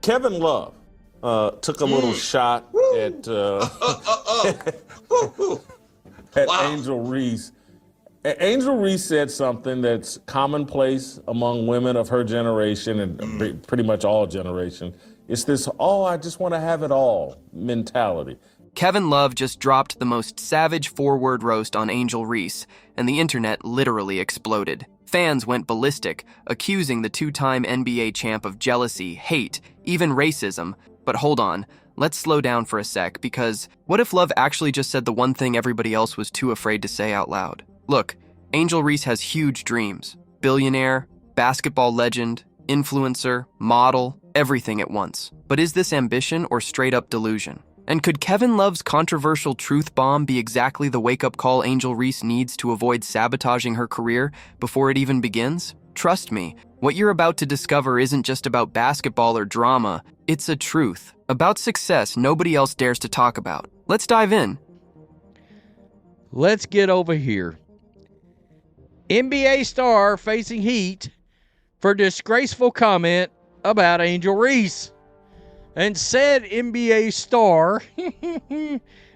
Kevin Love took a little shot at Wow. Angel Reese. Angel Reese said something that's commonplace among women of her generation and pretty much all generation. It's this, oh, I just want to have it all mentality. Kevin Love just dropped the most savage four-word roast on Angel Reese, and the internet literally exploded. Fans went ballistic, accusing the two-time NBA champ of jealousy, hate, even racism. But hold on, let's slow down for a sec, because what if Love actually just said the one thing everybody else was too afraid to say out loud? Look, Angel Reese has huge dreams. Billionaire, basketball legend, influencer, model, everything at once. But is this ambition or straight-up delusion? And could Kevin Love's controversial truth bomb be exactly the wake-up call Angel Reese needs to avoid sabotaging her career before it even begins? Trust me, what you're about to discover isn't just about basketball or drama, it's a truth about success nobody else dares to talk about. Let's dive in. Let's get over here. NBA star facing heat for disgraceful comment about Angel Reese. And said NBA star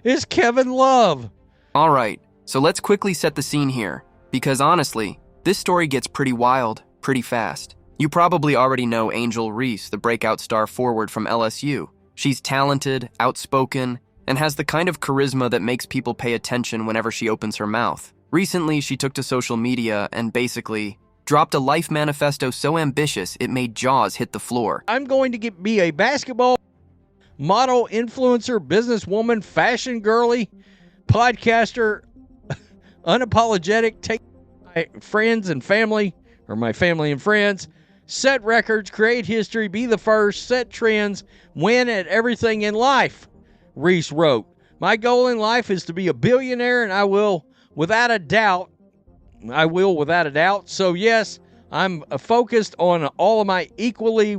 is Kevin Love. All right, so let's quickly set the scene here, because honestly, this story gets pretty wild, pretty fast. You probably already know Angel Reese, the breakout star forward from LSU. She's talented, outspoken, and has the kind of charisma that makes people pay attention whenever she opens her mouth. Recently, she took to social media and basically dropped a life manifesto so ambitious it made jaws hit the floor. I'm going to be a basketball model, influencer, businesswoman, fashion girly, podcaster, unapologetic, take my friends and family, or my family and friends, set records, create history, be the first, set trends, win at everything in life, Reese wrote. My goal in life is to be a billionaire, and I will without a doubt. So yes, I'm focused on all of my equally.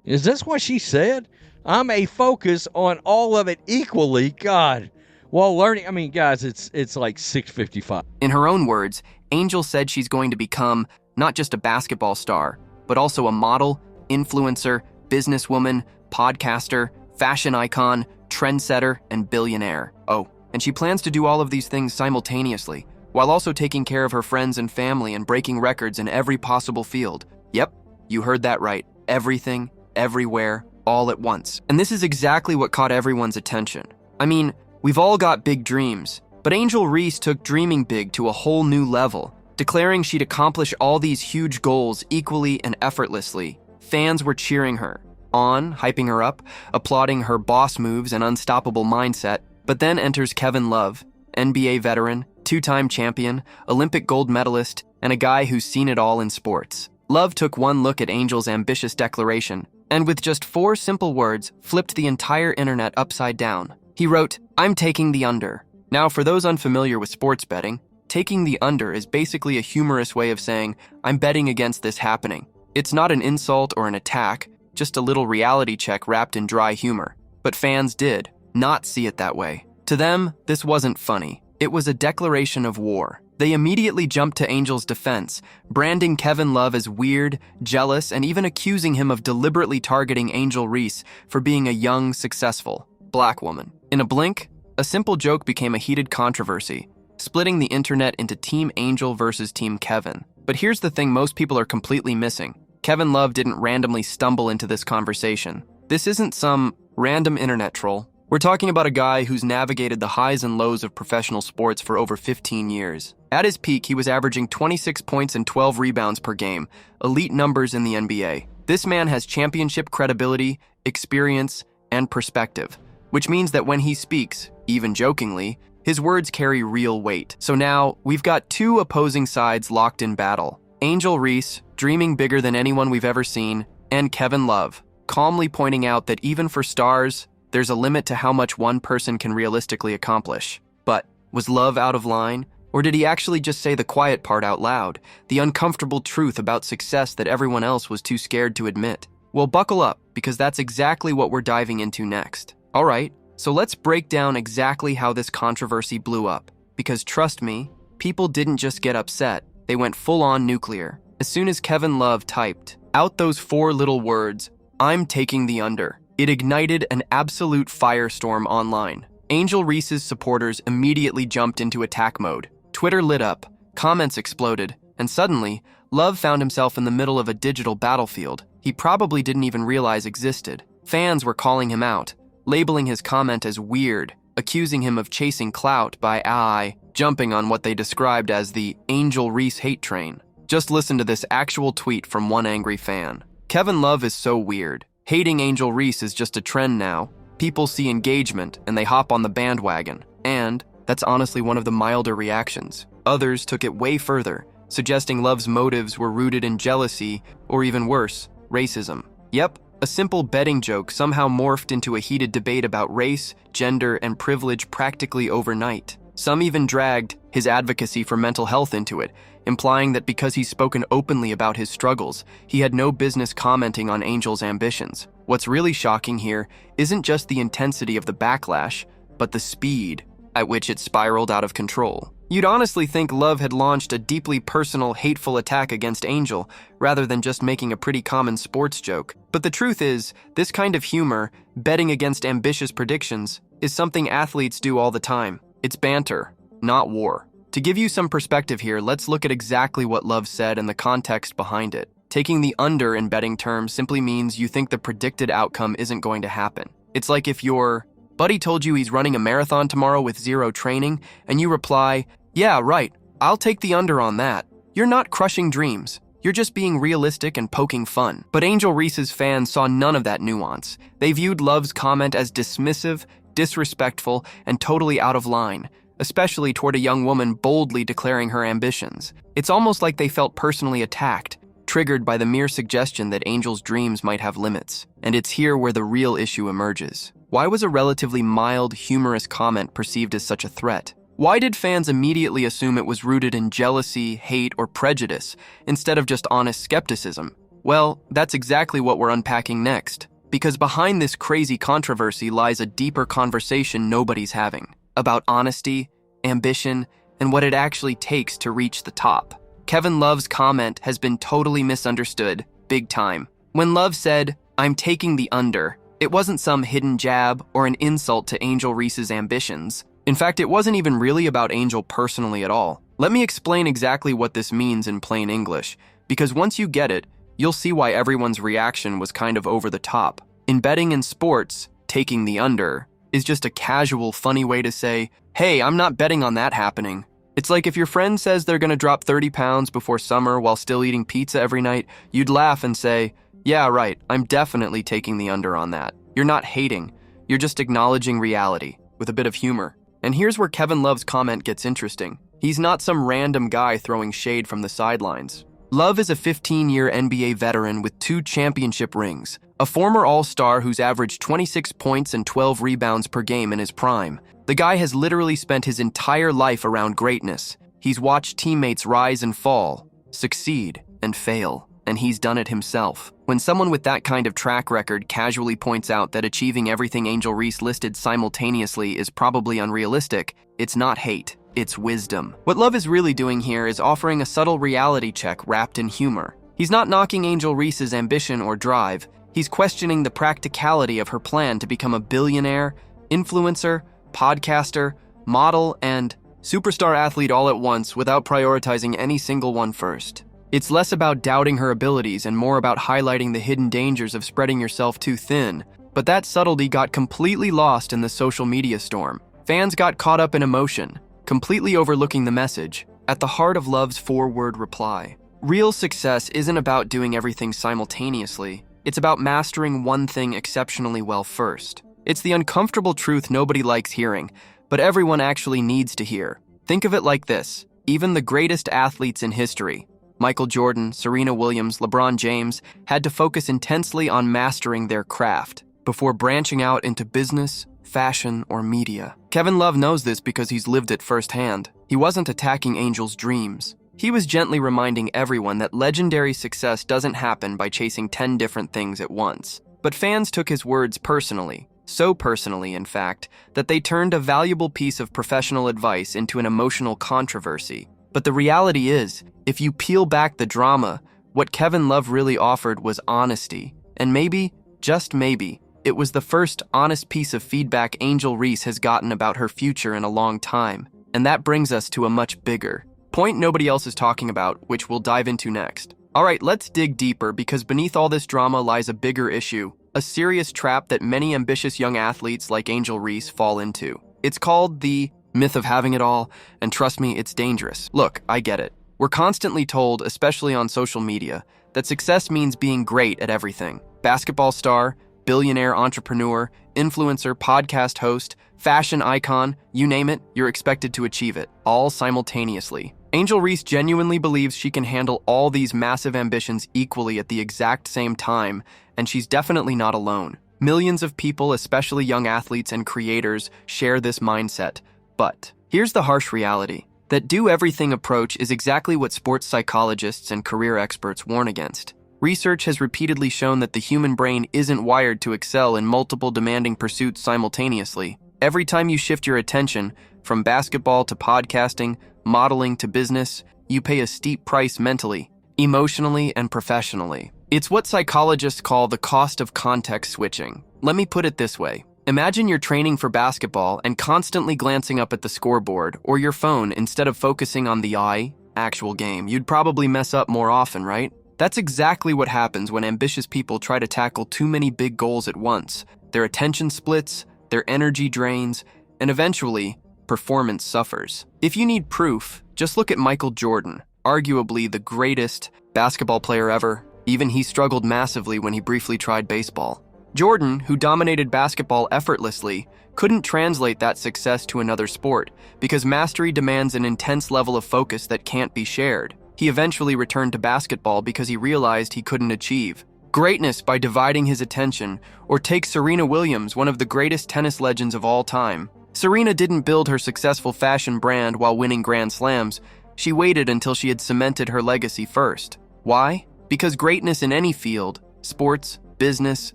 Is this what she said? I'm a focus on all of it equally. God, while learning. I mean, guys, it's like 6:55. In her own words, Angel said she's going to become not just a basketball star, but also a model, influencer, businesswoman, podcaster, fashion icon, trendsetter, and billionaire. Oh, and she plans to do all of these things simultaneously, while also taking care of her friends and family and breaking records in every possible field. Yep, you heard that right. Everything, everywhere, all at once. And this is exactly what caught everyone's attention. I mean, we've all got big dreams, but Angel Reese took dreaming big to a whole new level, declaring she'd accomplish all these huge goals equally and effortlessly. Fans were cheering her on, hyping her up, applauding her boss moves and unstoppable mindset. But then enters Kevin Love, NBA veteran, two-time champion, Olympic gold medalist, and a guy who's seen it all in sports. Love took one look at Angel's ambitious declaration, and with just 4 simple words, flipped the entire internet upside down. He wrote, "I'm taking the under." Now, for those unfamiliar with sports betting, taking the under is basically a humorous way of saying, I'm betting against this happening. It's not an insult or an attack, just a little reality check wrapped in dry humor. But fans did not see it that way. To them, this wasn't funny. It was a declaration of war. They immediately jumped to Angel's defense, branding Kevin Love as weird, jealous, and even accusing him of deliberately targeting Angel Reese for being a young, successful black woman. In a blink, a simple joke became a heated controversy, splitting the internet into Team Angel versus Team Kevin. But here's the thing most people are completely missing. Kevin Love didn't randomly stumble into this conversation. This isn't some random internet troll. We're talking about a guy who's navigated the highs and lows of professional sports for over 15 years. At his peak, he was averaging 26 points and 12 rebounds per game, elite numbers in the NBA. This man has championship credibility, experience, and perspective, which means that when he speaks, even jokingly, his words carry real weight. So now, we've got 2 opposing sides locked in battle. Angel Reese, dreaming bigger than anyone we've ever seen, and Kevin Love, calmly pointing out that even for stars, there's a limit to how much one person can realistically accomplish. But was Love out of line? Or did he actually just say the quiet part out loud, the uncomfortable truth about success that everyone else was too scared to admit? Well, buckle up, because that's exactly what we're diving into next. All right, so let's break down exactly how this controversy blew up. Because trust me, people didn't just get upset, they went full-on nuclear. As soon as Kevin Love typed, Out those four little words, "I'm taking the under." It ignited an absolute firestorm online. Angel Reese's supporters immediately jumped into attack mode. Twitter lit up, comments exploded, and suddenly, Love found himself in the middle of a digital battlefield he probably didn't even realize existed. Fans were calling him out, labeling his comment as weird, accusing him of chasing clout by jumping on what they described as the Angel Reese hate train. Just listen to this actual tweet from one angry fan. "Kevin Love is so weird. Hating Angel Reese is just a trend now. People see engagement and they hop on the bandwagon. And that's honestly one of the milder reactions. Others took it way further, suggesting Love's motives were rooted in jealousy or even worse, racism. Yep, a simple betting joke somehow morphed into a heated debate about race, gender, and privilege practically overnight. Some even dragged his advocacy for mental health into it, implying that because he's spoken openly about his struggles, he had no business commenting on Angel's ambitions. What's really shocking here isn't just the intensity of the backlash, but the speed at which it spiraled out of control. You'd honestly think Love had launched a deeply personal, hateful attack against Angel, rather than just making a pretty common sports joke. But the truth is, this kind of humor, betting against ambitious predictions, is something athletes do all the time. It's banter, not war. To give you some perspective here, let's look at exactly what Love said and the context behind it. Taking the under in betting terms simply means you think the predicted outcome isn't going to happen. It's like if your buddy told you he's running a marathon tomorrow with zero training, and you reply, "Yeah, right, I'll take the under on that." You're not crushing dreams. You're just being realistic and poking fun. But Angel Reese's fans saw none of that nuance. They viewed Love's comment as dismissive, disrespectful, and totally out of line, especially toward a young woman boldly declaring her ambitions. It's almost like they felt personally attacked, triggered by the mere suggestion that Angel's dreams might have limits. And it's here where the real issue emerges. Why was a relatively mild, humorous comment perceived as such a threat? Why did fans immediately assume it was rooted in jealousy, hate, or prejudice, instead of just honest skepticism? Well, that's exactly what we're unpacking next. Because behind this crazy controversy lies a deeper conversation nobody's having, about honesty, ambition, and what it actually takes to reach the top. Kevin Love's comment has been totally misunderstood, big time. When Love said, "I'm taking the under," it wasn't some hidden jab or an insult to Angel Reese's ambitions. In fact, it wasn't even really about Angel personally at all. Let me explain exactly what this means in plain English, because once you get it, you'll see why everyone's reaction was kind of over the top. In betting and sports, taking the under is just a casual, funny way to say, "Hey, I'm not betting on that happening." It's like if your friend says they're gonna drop 30 pounds before summer while still eating pizza every night, you'd laugh and say, "Yeah, right, I'm definitely taking the under on that." You're not hating, you're just acknowledging reality, with a bit of humor. And here's where Kevin Love's comment gets interesting. He's not some random guy throwing shade from the sidelines. Love is a 15-year NBA veteran with 2 championship rings, a former all-star who's averaged 26 points and 12 rebounds per game in his prime. The guy has literally spent his entire life around greatness. He's watched teammates rise and fall, succeed and fail, and he's done it himself. When someone with that kind of track record casually points out that achieving everything Angel Reese listed simultaneously is probably unrealistic, it's not hate, it's wisdom. What Love is really doing here is offering a subtle reality check wrapped in humor. He's not knocking Angel Reese's ambition or drive, he's questioning the practicality of her plan to become a billionaire, influencer, podcaster, model, and superstar athlete all at once without prioritizing any single one first. It's less about doubting her abilities and more about highlighting the hidden dangers of spreading yourself too thin. But that subtlety got completely lost in the social media storm. Fans got caught up in emotion, completely overlooking the message. At the heart of Love's 4-word reply, real success isn't about doing everything simultaneously. It's about mastering one thing exceptionally well first. It's the uncomfortable truth nobody likes hearing, but everyone actually needs to hear. Think of it like this. Even the greatest athletes in history, Michael Jordan, Serena Williams, LeBron James, had to focus intensely on mastering their craft before branching out into business, fashion, or media. Kevin Love knows this because he's lived it firsthand. He wasn't attacking Angel's dreams. He was gently reminding everyone that legendary success doesn't happen by chasing 10 different things at once. But fans took his words personally. So personally, in fact, that they turned a valuable piece of professional advice into an emotional controversy. But the reality is, if you peel back the drama, What Kevin Love really offered was honesty. And maybe, just maybe, it was the first honest piece of feedback Angel Reese has gotten about her future in a long time. And that brings us to a much bigger point nobody else is talking about, which we'll dive into next. All right, let's dig deeper, because beneath all this drama lies a bigger issue, a serious trap that many ambitious young athletes like Angel Reese fall into. It's called the myth of having it all, and trust me, it's dangerous. Look, I get it. We're constantly told, especially on social media, that success means being great at everything. Basketball star, billionaire entrepreneur, influencer, podcast host, fashion icon, you name it, you're expected to achieve it, all simultaneously. Angel Reese genuinely believes she can handle all these massive ambitions equally at the exact same time, and she's definitely not alone. Millions of people, especially young athletes and creators, share this mindset. But here's the harsh reality. That do-everything approach is exactly what sports psychologists and career experts warn against. Research has repeatedly shown that the human brain isn't wired to excel in multiple demanding pursuits simultaneously. Every time you shift your attention, from basketball to podcasting, modeling to business, you pay a steep price mentally, emotionally, and professionally. It's what psychologists call the cost of context switching. Let me put it this way. Imagine you're training for basketball and constantly glancing up at the scoreboard or your phone instead of focusing on the actual game. You'd probably mess up more often, right? That's exactly what happens when ambitious people try to tackle too many big goals at once. Their attention splits, their energy drains, and eventually, performance suffers. If you need proof, just look at Michael Jordan, arguably the greatest basketball player ever. Even he struggled massively when he briefly tried baseball. Jordan, who dominated basketball effortlessly, couldn't translate that success to another sport because mastery demands an intense level of focus that can't be shared. He eventually returned to basketball because he realized he couldn't achieve greatness by dividing his attention. Or take Serena Williams, one of the greatest tennis legends of all time. Serena didn't build her successful fashion brand while winning Grand Slams. She waited until she had cemented her legacy first. Why? Because greatness in any field, sports, business,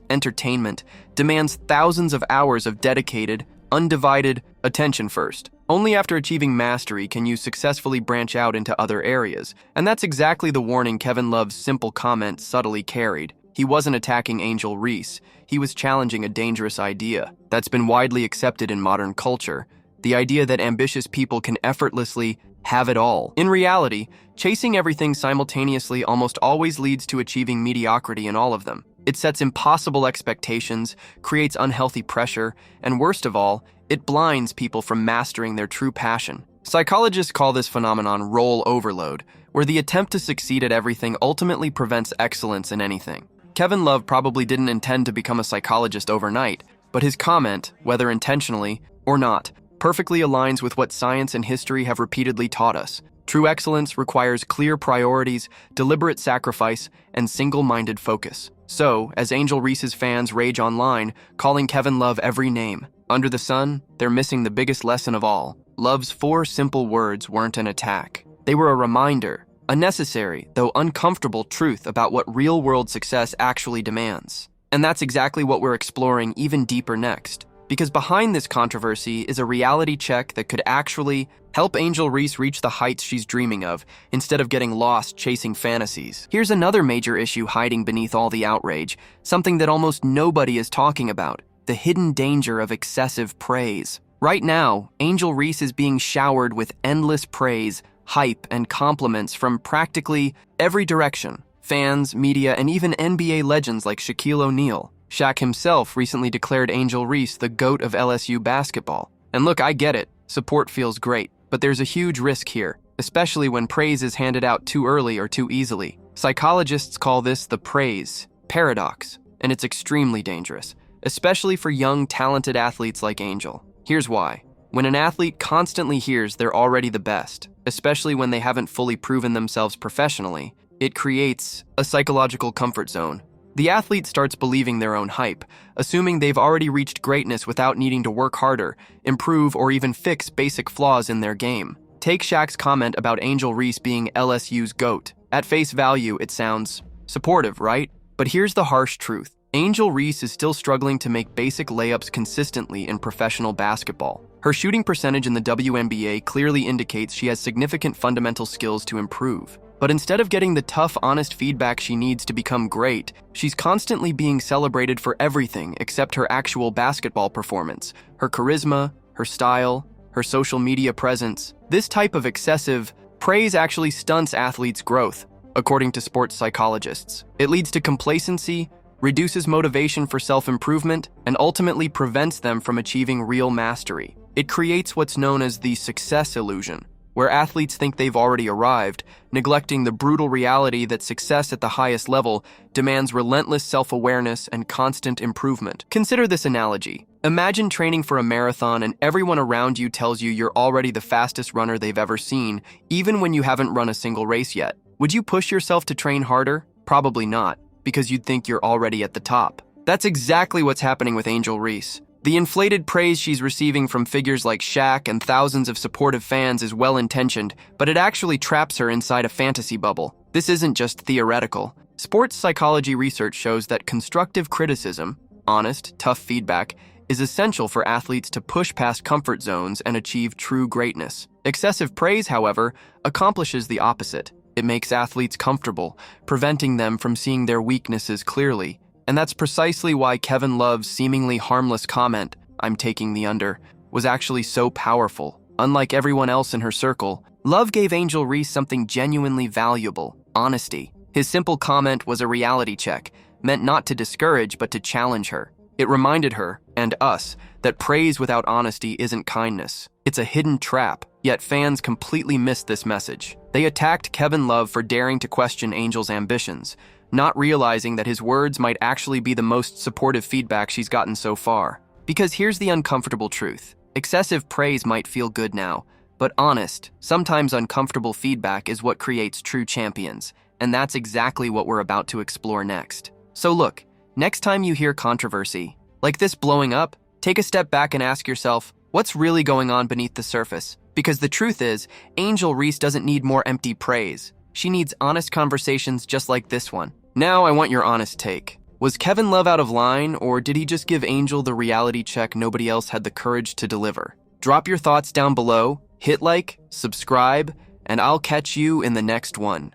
entertainment, demands thousands of hours of dedicated, undivided attention first. Only after achieving mastery can you successfully branch out into other areas. And that's exactly the warning Kevin Love's simple comment subtly carried. He wasn't attacking Angel Reese. He was challenging a dangerous idea that's been widely accepted in modern culture. The idea that ambitious people can effortlessly have it all. In reality, chasing everything simultaneously almost always leads to achieving mediocrity in all of them. It sets impossible expectations, creates unhealthy pressure, and worst of all, it blinds people from mastering their true passion. Psychologists call this phenomenon role overload, where the attempt to succeed at everything ultimately prevents excellence in anything. Kevin Love probably didn't intend to become a psychologist overnight, but his comment, whether intentionally or not, perfectly aligns with what science and history have repeatedly taught us. True excellence requires clear priorities, deliberate sacrifice, and single-minded focus. So, as Angel Reese's fans rage online, calling Kevin Love every name under the sun, they're missing the biggest lesson of all. Love's 4 simple words weren't an attack. They were a reminder, a necessary, though uncomfortable truth about what real-world success actually demands. And that's exactly what we're exploring even deeper next. Because behind this controversy is a reality check that could actually help Angel Reese reach the heights she's dreaming of, instead of getting lost chasing fantasies. Here's another major issue hiding beneath all the outrage, something that almost nobody is talking about: the hidden danger of excessive praise. Right now, Angel Reese is being showered with endless praise, hype, and compliments from practically every direction. Fans, media, and even NBA legends like Shaquille O'Neal. Shaq himself recently declared Angel Reese the GOAT of LSU basketball. And look, I get it, support feels great, but there's a huge risk here, especially when praise is handed out too early or too easily. Psychologists call this the praise paradox, and it's extremely dangerous, especially for young, talented athletes like Angel. Here's why. When an athlete constantly hears they're already the best, especially when they haven't fully proven themselves professionally, it creates a psychological comfort zone. The athlete starts believing their own hype, assuming they've already reached greatness without needing to work harder, improve, or even fix basic flaws in their game. Take Shaq's comment about Angel Reese being LSU's GOAT. At face value, it sounds supportive, right? But here's the harsh truth. Angel Reese is still struggling to make basic layups consistently in professional basketball. Her shooting percentage in the WNBA clearly indicates she has significant fundamental skills to improve. But instead of getting the tough, honest feedback she needs to become great, she's constantly being celebrated for everything except her actual basketball performance, her charisma, her style, her social media presence. This type of excessive praise actually stunts athletes' growth, according to sports psychologists. It leads to complacency, reduces motivation for self-improvement, and ultimately prevents them from achieving real mastery. It creates what's known as the success illusion, where athletes think they've already arrived, neglecting the brutal reality that success at the highest level demands relentless self-awareness and constant improvement. Consider this analogy. Imagine training for a marathon and everyone around you tells you you're already the fastest runner they've ever seen, even when you haven't run a single race yet. Would you push yourself to train harder? Probably not, because you'd think you're already at the top. That's exactly what's happening with Angel Reese. The inflated praise she's receiving from figures like Shaq and thousands of supportive fans is well-intentioned, but it actually traps her inside a fantasy bubble. This isn't just theoretical. Sports psychology research shows that constructive criticism, honest, tough feedback, is essential for athletes to push past comfort zones and achieve true greatness. Excessive praise, however, accomplishes the opposite. It makes athletes comfortable, preventing them from seeing their weaknesses clearly. And that's precisely why Kevin Love's seemingly harmless comment, "I'm taking the under," was actually so powerful. Unlike everyone else in her circle, Love gave Angel Reese something genuinely valuable: honesty. His simple comment was a reality check, meant not to discourage but to challenge her. It reminded her, and us, that praise without honesty isn't kindness. It's a hidden trap, yet fans completely missed this message. They attacked Kevin Love for daring to question Angel's ambitions, not realizing that his words might actually be the most supportive feedback she's gotten so far. Because here's the uncomfortable truth. Excessive praise might feel good now, but honest, sometimes uncomfortable feedback is what creates true champions, and that's exactly what we're about to explore next. So look, next time you hear controversy, like this blowing up, take a step back and ask yourself, what's really going on beneath the surface? Because the truth is, Angel Reese doesn't need more empty praise. She needs honest conversations just like this one. Now I want your honest take. Was Kevin Love out of line, or did he just give Angel the reality check nobody else had the courage to deliver? Drop your thoughts down below, hit like, subscribe, and I'll catch you in the next one.